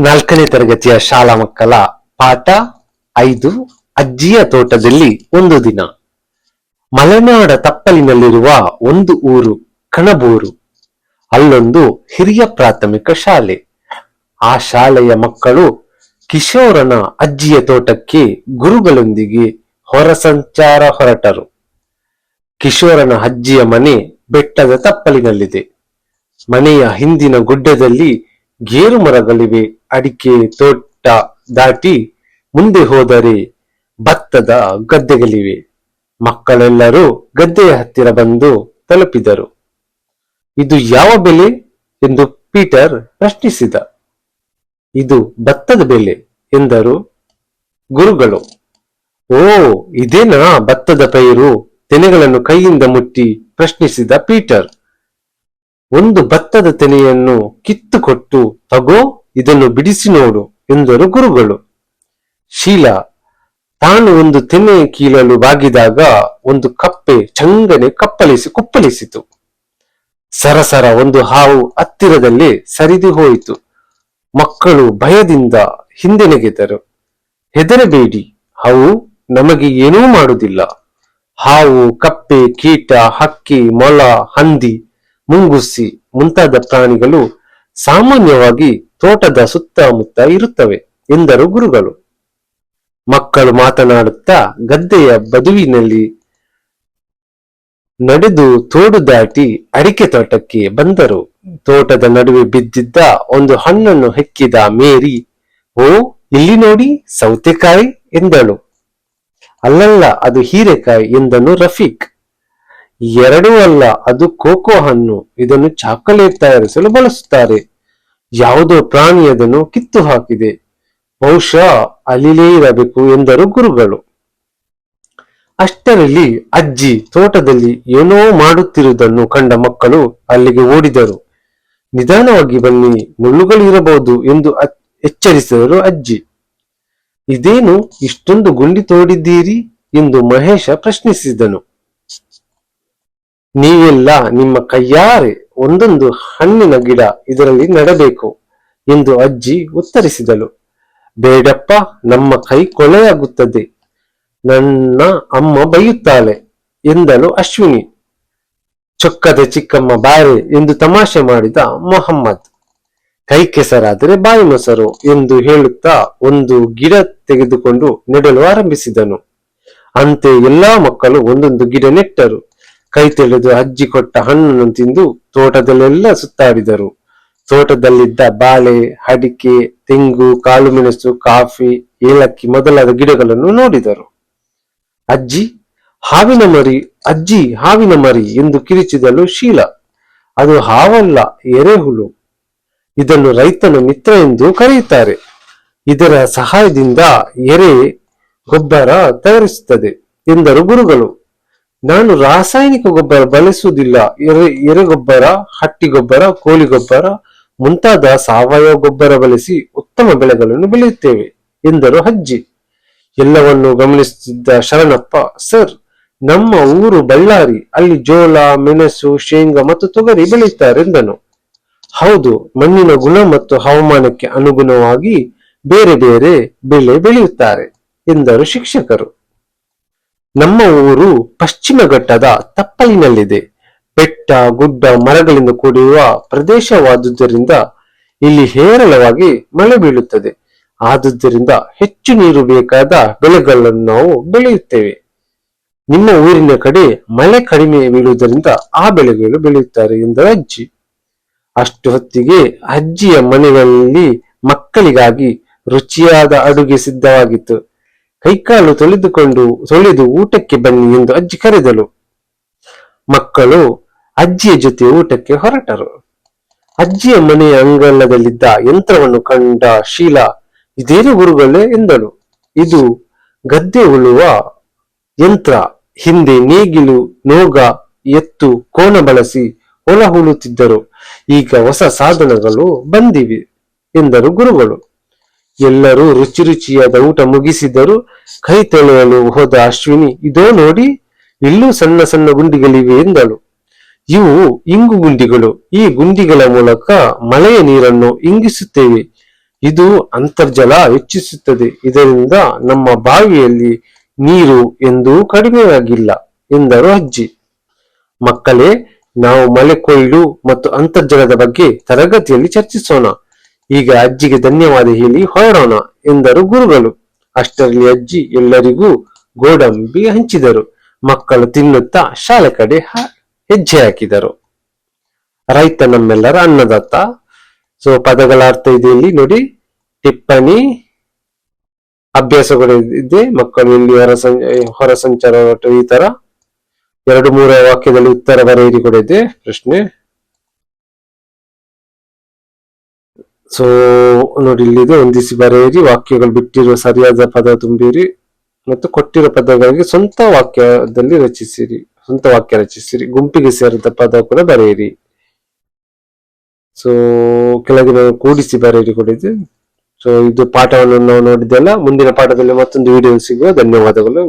4ನೇ ತರಗತಿಯ ಶಾಲಾ ಮಕ್ಕಳ ಪಾಠ 5 ಅಜ್ಜಿಯ ತೋಟದಲ್ಲಿ ಒಂದು ದಿನ. ಮಲೆನಾಡ ತಪ್ಪಲಿನಲ್ಲಿರುವ ಒಂದು ಊರು ಕಣಬೂರು. ಅಲ್ಲೊಂದು ಹಿರಿಯ ಪ್ರಾಥಮಿಕ ಶಾಲೆ. ಆ ಶಾಲೆಯ ಮಕ್ಕಳು ಕಿಶೋರನ ಅಜ್ಜಿಯ ತೋಟಕ್ಕೆ ಗುರುಗಳೊಂದಿಗೆ ಹೊರ ಸಂಚಾರ ಹೊರಟರು. ಕಿಶೋರನ ಅಜ್ಜಿಯ ಮನೆ ಬೆಟ್ಟದ ತಪ್ಪಲಿನಲ್ಲಿದೆ. ಮನೆಯ ಹಿಂದಿನ ಗುಡ್ಡದಲ್ಲಿ ಗೇರು ಮರಗಳಿವೆ. ಅಡಿಕೆ ತೋಟ ದಾಟಿ ಮುಂದೆ ಹೋದರೆ ಭತ್ತದ ಗದ್ದೆಗಳಿವೆ. ಮಕ್ಕಳೆಲ್ಲರೂ ಗದ್ದೆಯ ಹತ್ತಿರ ಬಂದು ತಲುಪಿದರು. ಇದು ಯಾವ ಬೆಲೆ ಎಂದು ಪೀಟರ್ ಪ್ರಶ್ನಿಸಿದ. ಇದು ಭತ್ತದ ಬೆಲೆ ಎಂದರು ಗುರುಗಳು. ಓ, ಇದೇನಾ ಭತ್ತದ ಪೈರು? ತೆನೆಗಳನ್ನು ಕೈಯಿಂದ ಮುಟ್ಟಿ ಪ್ರಶ್ನಿಸಿದ ಪೀಟರ್. ಒಂದು ಭತ್ತದ ತೆನೆಯನ್ನು ಕಿತ್ತುಕೊಟ್ಟು ತಗೋ, ಇದನ್ನು ಬಿಡಿಸಿ ನೋಡು ಎಂದರು ಗುರುಗಳು. ಶೀಲಾ ತಾನು ಒಂದು ತೆನೆ ಕೀಳಲು ಬಾಗಿದಾಗ ಒಂದು ಕಪ್ಪೆ ಚಂಗನೆ ಕುಪ್ಪಳಿಸಿತು. ಸರಸರ ಒಂದು ಹಾವು ಹತ್ತಿರದಲ್ಲೇ ಸರಿದು ಹೋಯಿತು. ಮಕ್ಕಳು ಭಯದಿಂದ ಹಿಂದೆ ನೆಗೆದರು. ಹೆದರಬೇಡಿ, ಹಾವು ನಮಗೆ ಏನೂ ಮಾಡುವುದಿಲ್ಲ. ಹಾವು, ಕಪ್ಪೆ, ಕೀಟ, ಹಕ್ಕಿ, ಮೊಲ, ಹಂದಿ, ಮುಂಗುಸಿ ಮುಂತಾದ ಪ್ರಾಣಿಗಳು ಸಾಮಾನ್ಯವಾಗಿ ತೋಟದ ಸುತ್ತಮುತ್ತ ಇರುತ್ತವೆ ಎಂದರು ಗುರುಗಳು. ಮಕ್ಕಳು ಮಾತನಾಡುತ್ತಾ ಗದ್ದೆಯ ಬದುವಿನಲ್ಲಿ ನಡೆದು ತೋಡು ದಾಟಿ ಅಡಿಕೆ ತೋಟಕ್ಕೆ ಬಂದರು. ತೋಟದ ನಡುವೆ ಬಿದ್ದಿದ್ದ ಒಂದು ಹಣ್ಣನ್ನು ಹೆಕ್ಕಿದ ಮೇರಿ, ಓ, ಇಲ್ಲಿ ನೋಡಿ, ಸೌತೆಕಾಯಿ ಎಂದಳು. ಅಲ್ಲಲ್ಲ, ಅದು ಹೀರೆಕಾಯಿ ಎಂದನು ರಫೀಕ್. ಎರಡೂ ಅಲ್ಲ, ಅದು ಕೋಕೋ ಹಣ್ಣು. ಇದನ್ನು ಚಾಕೊಲೇಟ್ ತಯಾರಿಸಲು ಬಳಸುತ್ತಾರೆ. ಯಾವುದೋ ಪ್ರಾಣಿ ಅದನ್ನು ಕಿತ್ತು ಹಾಕಿದೆ. ಬಹುಶಃ ಅಲ್ಲಿಲೇ ಇರಬೇಕು ಎಂದರು ಗುರುಗಳು. ಅಷ್ಟರಲ್ಲಿ ಅಜ್ಜಿ ತೋಟದಲ್ಲಿ ಏನೋ ಮಾಡುತ್ತಿರುವುದನ್ನು ಕಂಡ ಮಕ್ಕಳು ಅಲ್ಲಿಗೆ ಓಡಿದರು. ನಿಧಾನವಾಗಿ ಬನ್ನಿ, ಮುಳ್ಳುಗಳು ಇರಬಹುದು ಎಂದು ಎಚ್ಚರಿಸಿದರು ಅಜ್ಜಿ. ಇದೇನು ಇಷ್ಟೊಂದು ಗುಂಡಿ ತೋಡಿದ್ದೀರಿ ಎಂದು ಮಹೇಶ ಪ್ರಶ್ನಿಸಿದನು. ನೀವೆಲ್ಲ ನಿಮ್ಮ ಕೈಯಾರೆ ಒಂದೊಂದು ಹಣ್ಣಿನ ಗಿಡ ಇದರಲ್ಲಿ ನೆಡಬೇಕು ಎಂದು ಅಜ್ಜಿ ಉತ್ತರಿಸಿದಳು. ಬೇಡಪ್ಪ, ನಮ್ಮ ಕೈ ಕೊಳೆಯಾಗುತ್ತದೆ, ನನ್ನ ಅಮ್ಮ ಬೈಯುತ್ತಾಳೆ ಎಂದಳು ಅಶ್ವಿನಿ. ಚೊಕ್ಕದ ಚಿಕ್ಕಮ್ಮ ಬಾರೆ ಎಂದು ತಮಾಷೆ ಮಾಡಿದ ಮೊಹಮ್ಮದ್. ಕೈ ಕೆಸರಾದರೆ ಬಾಯಿ ಮೊಸರು ಎಂದು ಹೇಳುತ್ತಾ ಒಂದು ಗಿಡ ತೆಗೆದುಕೊಂಡು ನೆಡಲು ಆರಂಭಿಸಿದನು. ಅಂತೆ ಎಲ್ಲಾ ಮಕ್ಕಳು ಒಂದೊಂದು ಗಿಡ ನೆಟ್ಟರು. ಕೈ ತೆಳೆದು ಅಜ್ಜಿ ಕೊಟ್ಟ ಹಣ್ಣನ್ನು ತಿಂದು ತೋಟದಲ್ಲೆಲ್ಲ ಸುತ್ತಾಡಿದರು. ತೋಟದಲ್ಲಿದ್ದ ಬಾಳೆ, ಅಡಿಕೆ, ತೆಂಗು, ಕಾಳುಮೆಣಸು, ಕಾಫಿ, ಏಲಕ್ಕಿ ಮೊದಲಾದ ಗಿಡಗಳನ್ನು ನೋಡಿದರು. ಅಜ್ಜಿ ಹಾವಿನ ಮರಿ, ಅಜ್ಜಿ ಹಾವಿನ ಮರಿ ಎಂದು ಕಿರಿಚಿದಳು ಶೀಲಾ. ಅದು ಹಾವಲ್ಲ, ಎರೆಹುಳು. ಇದನ್ನು ರೈತನ ಮಿತ್ರ ಎಂದು ಕರೆಯುತ್ತಾರೆ. ಇದರ ಸಹಾಯದಿಂದ ಎರೆ ಗೊಬ್ಬರ ತಯಾರಿಸುತ್ತದೆ ಎಂದರು ಗುರುಗಳು. ನಾನು ರಾಸಾಯನಿಕ ಗೊಬ್ಬರ ಬಳಸುವುದಿಲ್ಲ. ಎರೆಗೊಬ್ಬರ, ಹಟ್ಟಿ ಗೊಬ್ಬರ, ಕೋಳಿ ಗೊಬ್ಬರ ಮುಂತಾದ ಸಾವಯವ ಗೊಬ್ಬರ ಬಳಸಿ ಉತ್ತಮ ಬೆಳೆಗಳನ್ನು ಬೆಳೆಯುತ್ತೇವೆ ಎಂದರು ಅಜ್ಜಿ. ಎಲ್ಲವನ್ನು ಗಮನಿಸುತ್ತಿದ್ದ ಶರಣಪ್ಪ, ಸರ್, ನಮ್ಮ ಊರು ಬಳ್ಳಾರಿ. ಅಲ್ಲಿ ಜೋಳ, ಮೆಣಸು, ಶೇಂಗಾ ಮತ್ತು ತೊಗರಿ ಬೆಳೆಯುತ್ತಾರೆ ಎಂದನು. ಹೌದು, ಮಣ್ಣಿನ ಗುಣ ಮತ್ತು ಹವಾಮಾನಕ್ಕೆ ಅನುಗುಣವಾಗಿ ಬೇರೆ ಬೇರೆ ಬೆಳೆ ಬೆಳೆಯುತ್ತಾರೆ ಎಂದರು ಶಿಕ್ಷಕರು. ನಮ್ಮ ಊರು ಪಶ್ಚಿಮ ಘಟ್ಟದ ತಪ್ಪಲಿನಲ್ಲಿದೆ. ಬೆಟ್ಟ, ಗುಡ್ಡ, ಮರಗಳಿಂದ ಕೂಡಿರುವ ಪ್ರದೇಶವಾದುದರಿಂದ ಇಲ್ಲಿ ಹೇರಳವಾಗಿ ಮಳೆ ಬೀಳುತ್ತದೆ. ಆದುದರಿಂದ ಹೆಚ್ಚು ನೀರು ಬೇಕಾದ ಬೆಳೆಗಳನ್ನು ನಾವು ಬೆಳೆಯುತ್ತೇವೆ. ನಿಮ್ಮ ಊರಿನ ಕಡೆ ಮಳೆ ಕಡಿಮೆ ಬೀಳುವುದರಿಂದ ಆ ಬೆಳೆಗಳು ಬೆಳೆಯುತ್ತಾರೆ ಎಂದರು ಅಜ್ಜಿ. ಅಷ್ಟು ಹೊತ್ತಿಗೆ ಅಜ್ಜಿಯ ಮನೆಯಲ್ಲಿ ಮಕ್ಕಳಿಗಾಗಿ ರುಚಿಯಾದ ಅಡುಗೆ ಸಿದ್ಧವಾಗಿತ್ತು. ಕೈಕಾಲು ತೊಳೆದು ಊಟಕ್ಕೆ ಬನ್ನಿ ಎಂದು ಅಜ್ಜಿ ಕರೆದಳು. ಮಕ್ಕಳು ಅಜ್ಜಿಯ ಜೊತೆ ಊಟಕ್ಕೆ ಹೊರಟರು. ಅಜ್ಜಿಯ ಮನೆಯ ಅಂಗಳದಲ್ಲಿದ್ದ ಯಂತ್ರವನ್ನು ಕಂಡ ಶೀಲಾ, ಇದೇನು ಗುರುಗಳೇ ಎಂದಳು. ಇದು ಗದ್ದೆ ಉಳುವ ಯಂತ್ರ. ಹಿಂದೆ ನೇಗಿಲು, ನೋಗ, ಎತ್ತು, ಕೋಣ ಬಳಸಿ ಹೊಲ ಹೂಳುತ್ತಿದ್ದರು. ಈಗ ಹೊಸ ಸಾಧನಗಳು ಬಂದಿವೆ ಎಂದರು ಗುರುಗಳು. ಎಲ್ಲರೂ ರುಚಿ ರುಚಿಯಾದ ಊಟ ಮುಗಿಸಿದರು. ಕೈ ತೊಳೆಯಲು ಹೋದ ಅಶ್ವಿನಿ, ಇದೋ ನೋಡಿ, ಇಲ್ಲೂ ಸಣ್ಣ ಸಣ್ಣ ಗುಂಡಿಗಳಿವೆ ಎಂದಳು. ಇವು ಇಂಗು ಗುಂಡಿಗಳು. ಈ ಗುಂಡಿಗಳ ಮೂಲಕ ಮಳೆಯ ನೀರನ್ನು ಇಂಗಿಸುತ್ತೇವೆ. ಇದು ಅಂತರ್ಜಲ ಹೆಚ್ಚಿಸುತ್ತದೆ. ಇದರಿಂದ ನಮ್ಮ ಬಾವಿಯಲ್ಲಿ ನೀರು ಎಂದೂ ಕಡಿಮೆಯಾಗಿಲ್ಲ ಎಂದರು ಅಜ್ಜಿ. ಮಕ್ಕಳೇ, ನಾವು ಮಳೆ ಕೊಯ್ಲು ಮತ್ತು ಅಂತರ್ಜಲದ ಬಗ್ಗೆ ತರಗತಿಯಲ್ಲಿ ಚರ್ಚಿಸೋಣ. ಈಗ ಅಜ್ಜಿಗೆ ಧನ್ಯವಾದ ಹೇಳಿ ಹೊರಡೋಣ ಎಂದರು ಗುರುಗಳು. ಅಷ್ಟರಲ್ಲಿ ಅಜ್ಜಿ ಎಲ್ಲರಿಗೂ ಗೋಡಂಬಿ ಹಂಚಿದರು. ಮಕ್ಕಳು ತಿನ್ನುತ್ತಾ ಶಾಲೆ ಕಡೆ ಹೆಜ್ಜೆ ಹಾಕಿದರು. ರೈತ ನಮ್ಮೆಲ್ಲರ ಅನ್ನದಾತ. ಸೊ ಪದಗಳ ಅರ್ಥ ಇದೆ ಇಲ್ಲಿ ನೋಡಿ. ಟಿಪ್ಪಣಿ, ಅಭ್ಯಾಸಗಳು ಇದೆ. ಮಕ್ಕಳು ಇಲ್ಲಿ ಹೊರ ಸಂಚಾರ ಈ ತರ 2-3 ವಾಕ್ಯದಲ್ಲಿ ಉತ್ತರ ಬರೆಯಿರಿ ಕೂಡ ಇದೆ ಪ್ರಶ್ನೆ. ಸೊ ನೋಡಿ ಇಲ್ಲಿದೆ, ಹೊಂದಿಸಿ ಬರೆಯಿರಿ, ವಾಕ್ಯಗಳು ಬಿಟ್ಟಿರುವ ಸರಿಯಾದ ಪದ ತುಂಬಿರಿ ಮತ್ತು ಕೊಟ್ಟಿರೋ ಪದಗಳಿಗೆ ಸ್ವಂತ ವಾಕ್ಯ ರಚಿಸಿರಿ. ಗುಂಪಿಗೆ ಸೇರಿದ ಪದ ಕೂಡ ಬರೆಯಿರಿ. ಸೊ ಕೆಳಗಿನ ಕೂಡಿಸಿ ಬರೆಯಿರಿ ಕೂಡ ಇದೆ. ಸೊ ಇದು ಪಾಠವನ್ನು ನಾವು ನೋಡಿದ್ದೆಲ್ಲ. ಮುಂದಿನ ಪಾಠದಲ್ಲಿ ಮತ್ತೊಂದು ವಿಡಿಯೋ ಸಿಗುವ. ಧನ್ಯವಾದಗಳು.